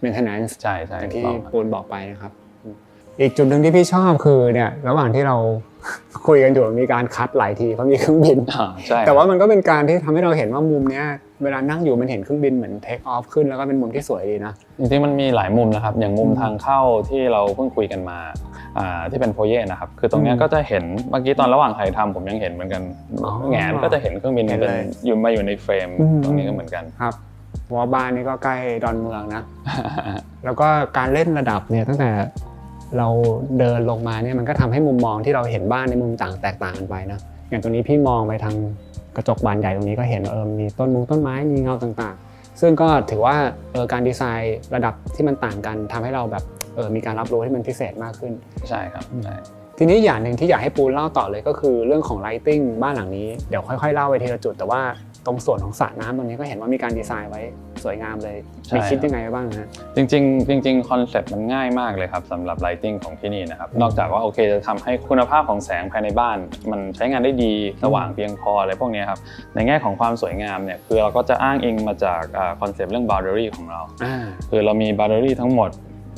maintenance ใช่ที่ปูนบอกไปนะครับอีกจุดหนึ่งที่พี่ชอบคือเนี่ยระหว่างที่เราคุยกันอยู่มีการคัดหลายทีเพราะมีเครื่องบินแต่ว่ามันก็เป็นการที่ทำให้เราเห็นว่ามุมเนี้ยเวลานั่งอยู่มันเห็นเครื่องบินเหมือน take off ขึ้นแล้วก็เป็นมุมที่สวยดีนะจริงๆมันมีหลายมุมนะครับอย่างมุมทางเข้าที่เราเพิ่งคุยกันมาที่เป็นโพเย่นะครับคือตรงนี้ก็จะเห็นเมื่อกี้ตอนระหว่างถ่ายทำผมยังเห็นเหมือนกันแงนก็จะเห็นเครื่องบินเป็นอยู่ในเฟรมตรงนี้ก็เหมือนกันครับเพราะว่าบ้านนี้ก็ใกล้ดอนเมืองนะ แล้วก็การเล่นระดับเนี่ยตั้งแต่เราเดินลงมาเนี่ยมันก็ทำให้มุมมองที่เราเห็นบ้านในมุมแตกต่างกันไปนะอย่างตรงนี้พี่มองไปทางกระจกบานใหญ่ตรงนี้ก็เห็นมีต้นไม้มีเงาต่างๆซึ่งก็ถือว่าการดีไซน์ระดับที่มันต่างกันทำให้เราแบบมีการรับรู้ที่มันพิเศษมากขึ้นใช่ครับใช่ทีนี้อย่างหนึ่งที่อยากให้ปูเล่าต่อเลยก็คือเรื่องของ lighting บ้านหลังนี้เดี๋ยวค่อยๆเล่าไปทีละจุดแต่ว่าตรงส่วนของสระน้ำตรงนี้ก็เห็นว่ามีการดีไซน์ไว้สวยงามเลยมีคิดยังไงบ้างฮะจริงคอนเซ็ปต์มันง่ายมากเลยครับสำหรับ lighting ของที่นี่นะครับนอกจากว่าโอเคจะทำให้คุณภาพของแสงภายในบ้านมันใช้งานได้ดีสว่างเพียงพออะไรพวกนี้ครับในแง่ของความสวยงามเนี่ยคือเราก็จะอ้างอิงมาจากคอนเซ็ปต์เรื่อง boundary ของเราคือเรามี boundary ทั้งหมด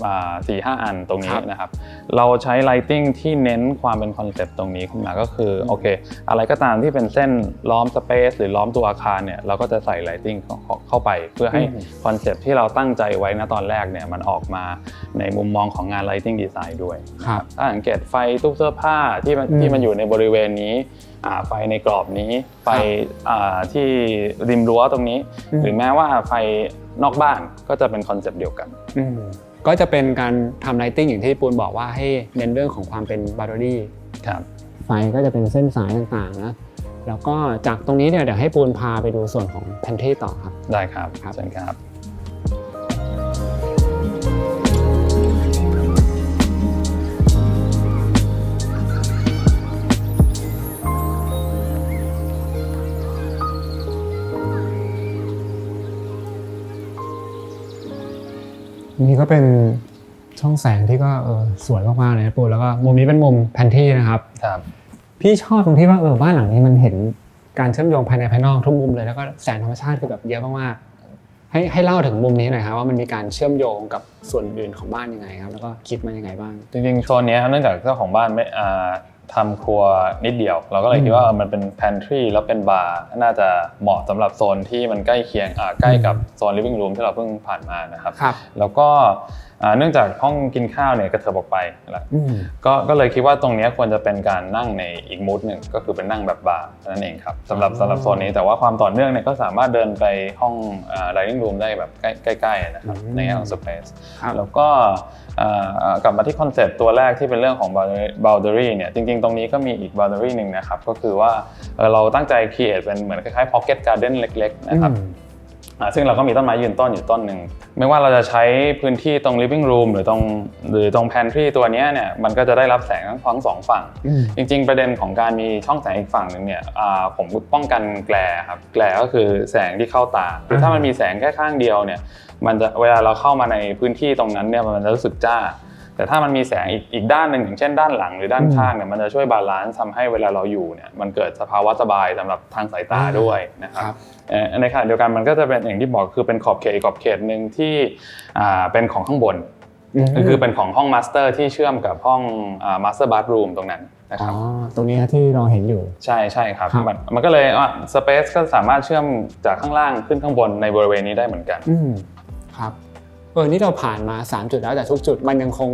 4-5 อันตรงนี้นะครับเราใช้ lighting ที่เน้นความเป็นคอนเซ็ปต์ตรงนี้ขึ้นมาก็คือโอเคอะไรก็ตามที่เป็นเส้นล้อม space หรือล้อมตัวอาคารเนี่ยเราก็จะใส่ lighting เข้าไปเพื่อให้คอนเซ็ปต์ที่เราตั้งใจไว้ณตอนแรกเนี่ยมันออกมาในมุมมองของงาน lighting design ด้วยถ้าสังเกตไฟตู้เสื้อผ้าที่มันอยู่ในบริเวณนี้ไฟในกรอบนี้ไฟที่ริมรั้วตรงนี้หรือแม้ว่าไฟนอกบ้านก็จะเป็นคอนเซ็ปต์เดียวกันก็จะเป็นการทำไลท์ติ้งอย่างที่ปูนบอกว่าให้เน้นเรื่องของความเป็นบาร์ดี้ไฟก็จะเป็นเส้นสายต่างๆนะแล้วก็จากตรงนี้เนี่ยเดี๋ยวให้ปูนพาไปดูส่วนของแพนทรีต่อครับได้ครับเชิญครับนี่ก็เป็นช่องแสงที่ก็สวยมากๆเลยนะปูแล้วก็มุมนี้เป็นมุมแพนทรีนะครับพี่ชอบตรงที่ว่าบ้านหลังนี้มันเห็นการเชื่อมโยงภายในภายนอกทุกมุมเลยแล้วก็แสงธรรมชาติคือแบบเยอะมากๆให้เล่าถึงมุมนี้หน่อยครับว่ามันมีการเชื่อมโยงกับส่วนอื่นของบ้านยังไงครับแล้วก็คิดมันยังไงบ้างจริงๆโซนนี้เนื่องจากเจ้าของบ้านไม่ทำครัวนิดเดียวเราก็เลยคิดว่ามันเป็นแพนทรีแล้วเป็นบาร์น่าจะเหมาะสำหรับโซนที่มันใกล้เคียงใกล้กับโซนลิฟวิ่งรูมที่เราเพิ่งผ่านมานะครับแล้วก็เนื่องจากห้องกินข้าวเนี่ยกระเถิบออกไปแล้วก็เลยคิดว่าตรงนี้ควรจะเป็นการนั่งในอีกมูดหนึ่งก็คือเป็นนั่งแบบบาร์นั่นเองครับสำหรับโซนนี้แต่ว่าความต่อเนื่องเนี่ยก็สามารถเดินไปห้องdining room ได้แบบใกล้ๆนะครับในแง่ของ space แล้วก็กลับมาที่คอนเซ็ปต์ตัวแรกที่เป็นเรื่องของ boundary เนี่ยจริงๆตรงนี้ก็มีอีก boundary หนึ่งนะครับก็คือว่าเราตั้งใจ create เป็นเหมือนคล้ายๆ pocket garden เล็กๆนะครับซึ่งเราก็มีต้นไม้ยืนต้นอยู่ต้นหนึ่งไม่ว่าเราจะใช้พื้นที่ตรง living room หรือตรง pantry ตัวนี้เนี่ยมันก็จะได้รับแสงทั้งสองฝั่งจริงๆประเด็นของการมีช่องแสงอีกฝั่งหนึ่งเนี่ยผมป้องกันแกลครับแกลก็คือแสงที่เข้าตาคือถ้ามันมีแสงแค่ข้างเดียวเนี่ยมันจะเวลาเราเข้ามาในพื้นที่ตรงนั้นเนี่ยมันจะรู้สึกจ้าแต่ถ้ามันมีแสงอีกด้านหนึ่งอย่างเช่นด้านหลังหรือด้านข้างเนี่ยมันจะช่วยบาลานซ์ทำให้เวลาเราอยู่เนี่ยมันเกิดสภาวะสบายสำหรับทางสายตาด้วยนะครับในขณะเดียวกันมันก็จะเป็นอย่างที่บอกคือเป็นขอบเขตหนึ่งที่เป็นของข้างบนก็คือเป็นของห้องมาสเตอร์ที่เชื่อมกับห้องมาสเตอร์บาธรูมตรงนั้นนะครับตรงนี้ที่เราเห็นอยู่ใช่ครับมันก็เลยสเปซก็สามารถเชื่อมจากข้างล่างขึ้นข้างบนในบริเวณนี้ได้เหมือนกันครับนี่เราผ่านมา3จุดแล้วแต่ทุกจุดมันยังคง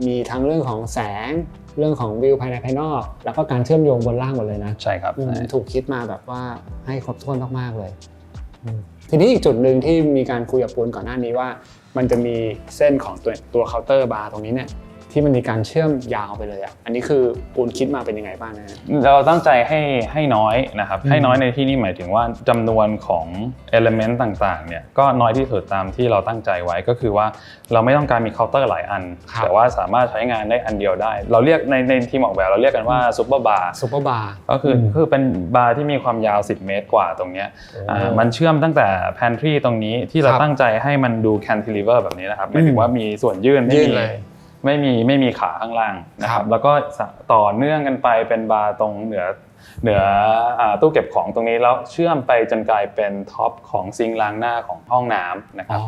มีทั้งเรื่องของแสงเรื่องของวิวภายในภายนอกแล้วก็การเชื่อมโยงบนล่างหมดเลยนะใช่ครับถูกคิดมาแบบว่าให้ครบถ้วนมากๆเลย ทีนี้อีกจุดหนึ่งที่มีการคุยกับปูนก่อนหน้านี้ว่ามันจะมีเส้นของตัวเคาน์เตอร์บาร์ตรงนี้เนี่ยที่มันมีการเชื่อมยาวไปเลยอ่ะอันนี้คือปูนคิดมาเป็นยังไงบ้างนะเราตั้งใจให้น้อยนะครับให้น้อยในที่นี้หมายถึงว่าจำนวนของเอลิเมนต์ต่างๆเนี่ยก็น้อยที่สุดตามที่เราตั้งใจไว้ก็คือว่าเราไม่ต้องการมีเคาน์เตอร์หลายอันแต่ว่าสามารถใช้งานได้อันเดียวได้เราเรียกในทีมออกแบบเราเรียกกันว่าซุปเปอร์บาร์ก็คือเป็นบาร์ที่มีความยาว10 เมตรกว่าตรงเนี้ยมันเชื่อมตั้งแต่ pantry ตรงนี้ที่เราตั้งใจให้มันดู cantilever แบบนี้นะครับหมายถึงว่ามีส่วนยื่นไม่มีขาข้างล่างนะครับแล้วก็ต่อเนื่องกันไปเป็นบาร์ตรงเหนือตู้เก็บของตรงนี้แล้วเชื่อมไปจนกลายเป็นท็อปของซิงค์ล้างหน้าของห้องน้ำนะครับ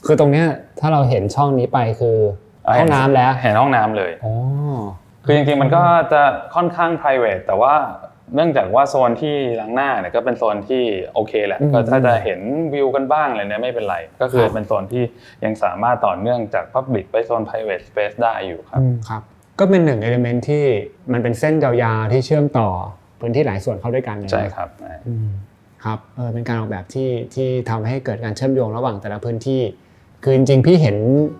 คือตรงเนี้ยถ้าเราเห็นช่องนี้ไปคือห้องน้ำแล้วเห็นห้องน้ำเลยคือจริงๆมันก็จะค่อนข้าง private แต่ว่าเนื่องจากว่าโซนที่ล้างหน้าเนี่ยก็เป็นโซนที่โอเคแหละก็ถ้าจะเห็นวิวกันบ้างอะไรเนี่ยไม่เป็นไรก็คือเป็นโซนที่ยังสามารถต่อเนื่องจาก Public ไปโซน Private Space ได้อยู่ครับก็เป็นหนึ่ง element ที่มันเป็นเส้นยาวๆที่เชื่อมต่อพื้นที่หลายส่วนเข้าด้วยกันเลยใช่ครับครับเป็นการออกแบบที่ทำให้เกิดการเชื่อมโยงระหว่างแต่ละพื้นที่คือจริงๆพี่เห็น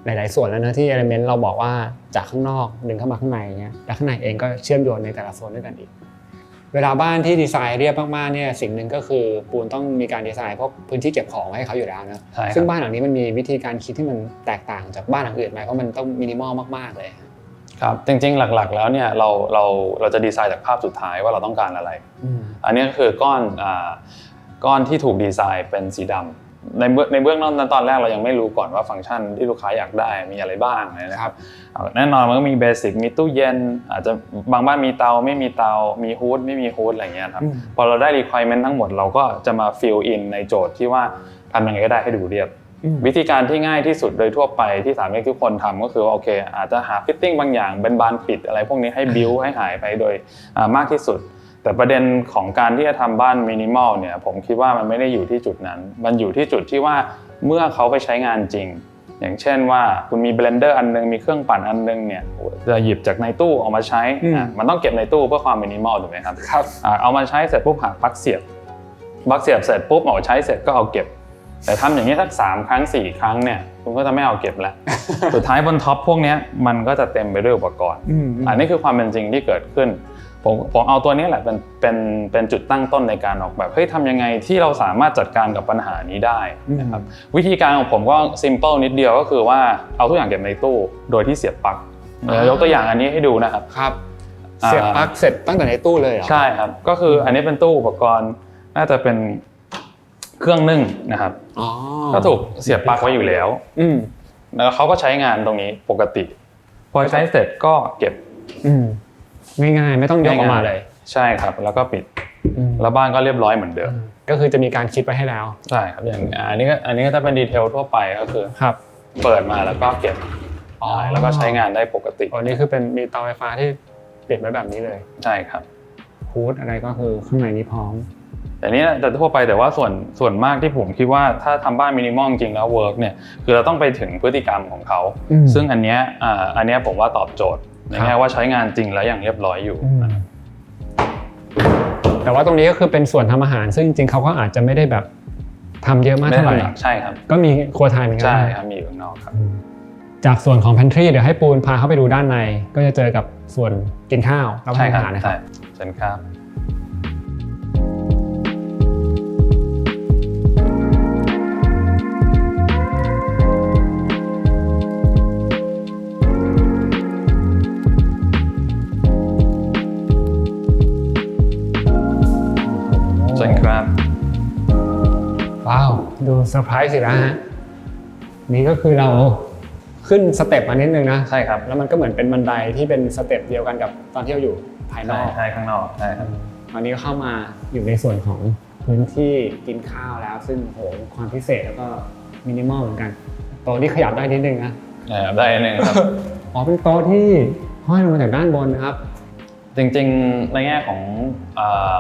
หลายๆส่วนแล้วนะที่ element เราบอกว่าจากข้างนอกดึงเข้ามาข้างในเงี้ยแล้วข้างในเองก็เชื่อมโยงในแต่ละโซนด้วยกันอีกเวลาบ้านที่ดีไซน์เรียบมากๆเนี่ยสิ่งหนึ่งก็คือปูนต้องมีการดีไซน์พวกพื้นที่เก็บของให้เขาอยู่แล้วนะซึ่งบ้านหลังนี้มันมีวิธีการคิดที่มันแตกต่างจากบ้านหลังอื่นไหมเพราะมันต้องมินิมอลมากๆเลยครับจริงๆหลักๆแล้วเนี่ยเราจะดีไซน์จากภาพสุดท้ายว่าเราต้องการอะไรอันนี้ก็คือก้อนที่ถูกดีไซน์เป็นสีดำในเบื้องต้นตอนแรกเรายังไม่รู้ก่อนว่าฟังก์ชันที่ลูกค้าอยากได้มีอะไรบ้างนะครับแน่นอนมันก็มีเบสิกมีตู้เย็นอาจจะบางบ้านมีเตาไม่มีเตามีฮูดไม่มีฮูดอะไรเงี้ยครับพอเราได้ requirement ทั้งหมดเราก็จะมา fill in ในโจทย์ที่ว่าทำยังไงก็ได้ให้ดูเรียบวิธีการที่ง่ายที่สุดโดยทั่วไปที่สามารถทุกคนทำก็คือว่าโอเคอาจจะหา fitting บางอย่างเป็นบานปิดอะไรพวกนี้ให้ build ให้หายไปโดยมากที่สุดแต่ประเด็นของการที่จะทำบ้านมินิมอลเนี่ยผมคิดว่ามันไม่ได้อยู่ที่จุดนั้นมันอยู่ที่จุดที่ว่าเมื่อเขาไปใช้งานจริงอย่างเช่นว่าคุณมีเบลนเดอร์อันนึงมีเครื่องปั่นอันนึงเนี่ยจะหยิบจากในตู้ออกมาใช้มันต้องเก็บในตู้เพื่อความมินิมอลถูกไหมครับเอามาใช้เสร็จปุ๊บหาปลั๊กเสียบเสร็จปุ๊บเอาใช้เสร็จก็เอาเก็บแต่ทำอย่างนี้สัก3 ครั้ง 4 ครั้งเนี่ยคุณก็จะไม่เอาเก็บแล้ว สุดท้ายบนท็อปพวกนี้มันก็จะเต็มไปด้วยอุปกรณ์อันนี้คือความเป็นจริงที่เกิดขึ้นผมเอาตัวนี้แหละเป็นจุดตั้งต้นในการออกแบบเฮ้ยทำยังไงที่เราสามารถจัดการกับปัญหานี้ได้นะครับวิธีการของผมก็ simple นิดเดียวก็คือว่าเอาทุกอย่างเก็บในตู้โดยที่เสียบปลั๊กยกตัวอย่างอันนี้ให้ดูนะครับเสียบปลั๊กเสร็จตั้งแต่ในตู้เลยเหรอใช่ครับก็คืออันนี้เป็นตู้อุปกรณ์น่าจะเป็นเครื่องนึ่งนะครับก็ถูกเสียบปลั๊กไว้อยู่แล้วแล้วเขาก็ใช้งานตรงนี้ปกติพอใช้เสร็จก็เก็บง่ายๆไม่ต้องยกออกมาเลยใช่ครับแล้วก็ปิดแล้วบ้านก็เรียบร้อยเหมือนเดิมก็คือจะมีการคิดไว้ให้แล้วใช่ครับอย่างอันนี้ก็จะเป็นดีเทลทั่วไปก็คือเปิดมาแล้วก็เก็บแล้วก็ใช้งานได้ปกติอันนี้คือเป็นมีเตาไฟฟ้าที่ปิดไว้แบบนี้เลยใช่ครับฮูดอะไรก็คือข้างในนี้พร้อมแต่นี้แต่ทั่วไปแต่ว่าส่วนมากที่ผมคิดว่าถ้าทำบ้านมินิมอลจริงแล้วเวิร์กเนี่ยคือเราต้องไปถึงพฤติกรรมของเขาซึ่งอันเนี้ยผมว่าตอบโจทย์ในแง่ว่าใช้งานจริงแล้วอย่างเรียบร้อยอยู่แต่ว่าตรงนี้ก็คือเป็นส่วนทำอาหารซึ่งจริงๆเขาก็อาจจะไม่ได้แบบทำเยอะมากเท่าไหร่ใช่ครับก็มีครัวไทยเหมือนกันใช่ครับมีอยู่ข้างนอกครับจากส่วนของ pantry เดี๋ยวให้ปูนพาเข้าไปดูด้านในก็จะเจอกับส่วนกินข้าวรับประทานอาหารนะครับเชิญครับว้าวดูเซอร์ไพรส์สินะฮะนี่ก็คือเราขึ้นสเต็ปมานิดนึงนะใช่ครับแล้วมันก็เหมือนเป็นบันไดที่เป็นสเต็ปเดียวกันกับตอนที่เราอยู่ภายนอกใช่ข้างนอกใช่ครับตอนนี้ก็เข้ามาอยู่ในส่วนของพื้นที่กินข้าวแล้วซึ่งโหความพิเศษแล้วก็มินิมอลเหมือนกันโต๊ะที่ขยับได้นิดนึงนะได้นิดนึงครับเป็นโต๊ะที่ห้อยลงมาจากด้านบนนะครับจริงๆในแง่ของ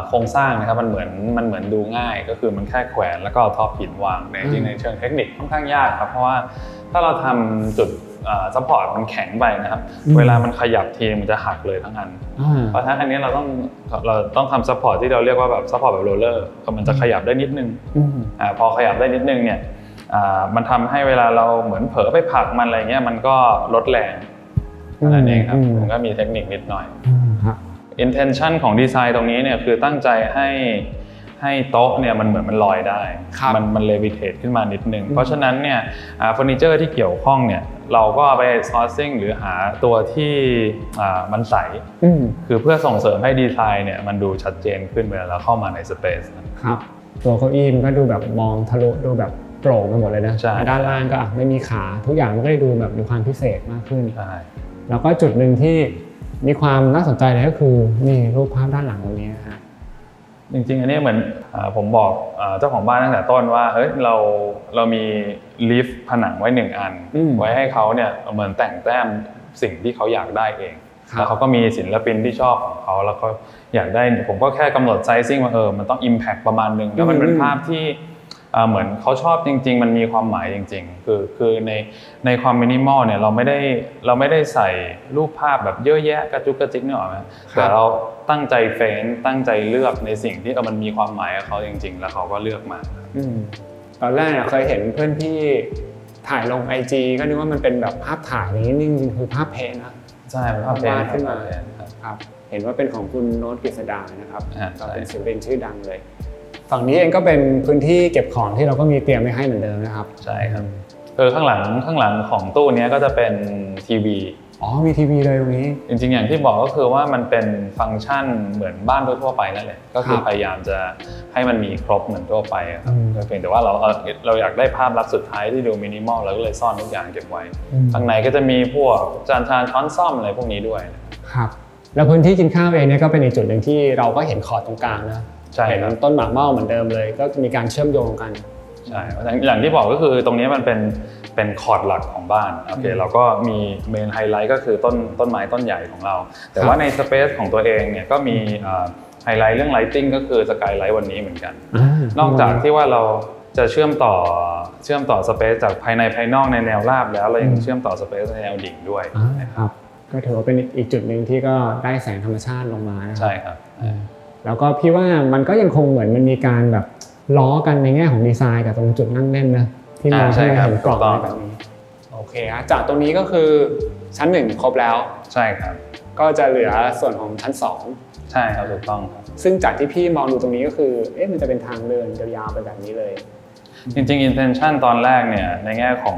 โครงสร้างนะครับมันเหมือนดูง่ายก็คือมันแค่แขวนแล้วก็เอาท็อปหินวางในจริงในเชิงเทคนิคค่อนข้างยากครับเพราะว่าถ้าเราทำจุด ซัพพอร์ตมันแข็งไปนะครับเวลามันขยับทีมันจะหักเลยทั้งอันเพราะฉะนั้นอันนี้เราต้องทำซัพพอร์ตที่เราเรียกว่าแบบซัพพอร์ตแบบโรลเลอร์มันจะขยับได้นิดนึงพอขยับได้นิดนึงเนี่ยมันทำให้เวลาเราเหมือนเผลอไปผลักมันอะไรเงี้ยมันก็ลดแรงนั่นเองครับผมก็มีเทคนิคนิดหน่อย intention ของดีไซน์ตรงนี้เนี่ยคือตั้งใจให้โต๊ะเนี่ยมันเหมือนมันลอยได้มันเลวิเทตขึ้นมานิดนึงเพราะฉะนั้นเนี่ยเฟอร์นิเจอร์ที่เกี่ยวข้องเนี่ยเราก็ไปซอร์ซิ่งหรือหาตัวที่มันใสคือเพื่อส่งเสริมให้ดีไซน์เนี่ยมันดูชัดเจนขึ้นเวลาเราเข้ามาในสเปซครับตัวเก้าอี้มันก็ดูแบบมองทะลุดูแบบโปร่งไปหมดเลยนะด้านล่างก็ไม่มีขาทุกอย่างมันก็ดูแบบมีความพิเศษมากขึ้นแล้วก็จุดหนึ่งที่มีความน่าสนใจเลยก็คือนี่รูปภาพด้านหลังตรงนี้นะฮะจริงๆอันนี้เหมือนผมบอกเจ้าของบ้านตั้งแต่ต้นว่าเฮ้ยเรามีลิฟต์ผนังไว้1 อันไว้ให้เขาเนี่ยเหมือนแต่งแต้มสิ่งที่เขาอยากได้เองแล้วเขาก็มีศิลปินที่ชอบของเขาแล้วก็อยากได้ผมก็แค่กำหนดไซซิ่งว่ามันต้อง impact ประมาณนึงแล้วมันเป็นภาพที่เหมือนเขาชอบจริงๆมันมีความหมายจริงๆคือในความมินิมอลเนี่ยเราไม่ได้ใส่รูปภาพแบบเยอะแยะกระจุกกระจิกนึกออกไหมแต่เราตั้งใจเฟ้นตั้งใจเลือกในสิ่งที่มันมีความหมายกับเขาจริงๆแล้วเขาก็เลือกมาตอนแรกเคยเห็นเพื่อนพี่ถ่ายลง IG ก็นึกว่ามันเป็นแบบภาพถ่ายนี้จริงๆคือภาพเพนนะใช่ภาพเพนขึ้นมาครับเห็นว่าเป็นของคุณโน้ตกฤษดานะครับก็เป็นศิลปินชื่อดังเลยฝั่งนี้เองก็เป็นพื้นที่เก็บของที่เราก็มีเตรียมไว้ให้เหมือนเดิมนะครับใช่ครับข้างหลังของตู้นี้ก็จะเป็นทีวีมีทีวีเลยตรงนี้จริงๆอย่างที่บอกก็คือว่ามันเป็นฟังก์ชันเหมือนบ้านทั่วไปนั่นแหละก็คือพยายามจะให้มันมีครบเหมือนทั่วไปครับเพียงแต่ว่าเราอยากได้ภาพลักษณ์สุดท้ายที่ดูมินิมอลเราก็เลยซ่อนทุกอย่างเก็บไว้ข้างในก็จะมีพวกจานชามช้อนส้อมอะไรพวกนี้ด้วยครับแล้วพื้นที่กินข้าวเองเนี่ยก็เป็นอีกจุดหนึ่งที่เราก็เห็นคอร์ดตรงกลางนะเห็นต้นหมากเม่าเหมือนเดิมเลยก็มีการเชื่อมโยงกันใช่อย่างที่บอกก็คือตรงนี้มันเป็นคอร์ดหลักของบ้านโอเคเราก็มีเมนไฮไลท์ก็คือต้นไม้ต้นใหญ่ของเราแต่ว่าในสเปซของตัวเองเนี่ยก็มีไฮไลท์เรื่องไลท์ติ้งก็คือสกายไลท์วันนี้เหมือนกันนอกจากที่ว่าเราจะเชื่อมต่อสเปซจากภายในภายนอกในแนวราบแล้วเรายังเชื่อมต่อสเปซในแนวดิ่งด้วยนะครับก็ถือว่าเป็นอีกจุดหนึ่งที่ก็ได้แสงธรรมชาติลงมาใช่ครับแล้วก็พี่ว่ามันก็ยังคงเหมือนมันมีการแบบล้อกันในแง่ของดีไซน์กับตรงจุดนั่งเล่นนะที่มองให้เห็นกล่องแบบนี้โอเคครับจากตรงนี้ก็คือชั้น1ครบแล้วใช่ครับก็จะเหลือส่วนของชั้น2ใช่ครับถูกต้องครับซึ่งจากที่พี่มองดูตรงนี้ก็คือมันจะเป็นทางเดินยาวๆไปแบบนี้เลยจริงๆ intention ตอนแรกเนี่ยในแง่ของ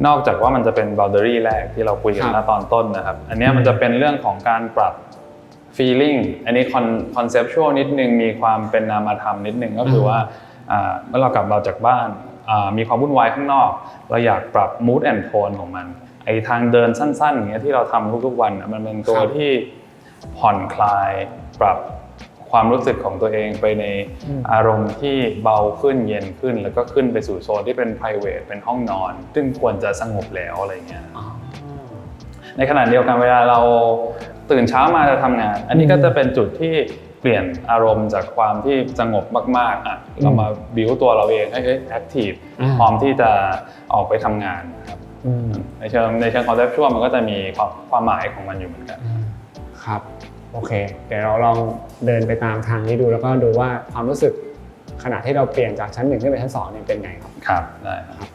นอกจากว่ามันจะเป็น boundary แรกที่เราคุยกันตอนต้นนะครับอันนี้มันจะเป็นเรื่องของการปรับfeeling อันนี้conceptual นิดนึงมีความเป็นนามธรรมนิดนึงก็คือว่าเมื่อเรากลับมาจากบ้านมีความวุ่นวายข้างนอกเราอยากปรับ mood and tone ของมันไอทางเดินสั้นๆอย่างเงี้ยที่เราทำทุกๆวันมันเป็นตัวที่ผ่อนคลายปรับความรู้สึกของตัวเองไปในอารมณ์ที่เบาขึ้นเย็นขึ้นแล้วก็ขึ้นไปสู่โซนที่เป็น private เป็นห้องนอนซึ่งควรจะสงบแล้วอะไรเงี้ยในขณะเดียวกันเวลาเราตื่นเช้ามาจะทำงานอันนี้ก็จะเป็นจุดที่เปลี่ยนอารมณ์จากความที่สงบมากๆเรามาบิ้วตัวเราเองให้แอคทีฟพร้อมที่จะออกไปทำงานครับในเชิงคอนเซ็ปชวลมันก็จะมีความหมายของมันอยู่เหมือนกันครับโอเคเดี๋ยวเราลองเดินไปตามทางนี้ดูแล้วก็ดูว่าความรู้สึกขณะที่เราเปลี่ยนจากชั้น1ขึ้นไปชั้น2เนี่ยเป็นไงครับครับได้ครับ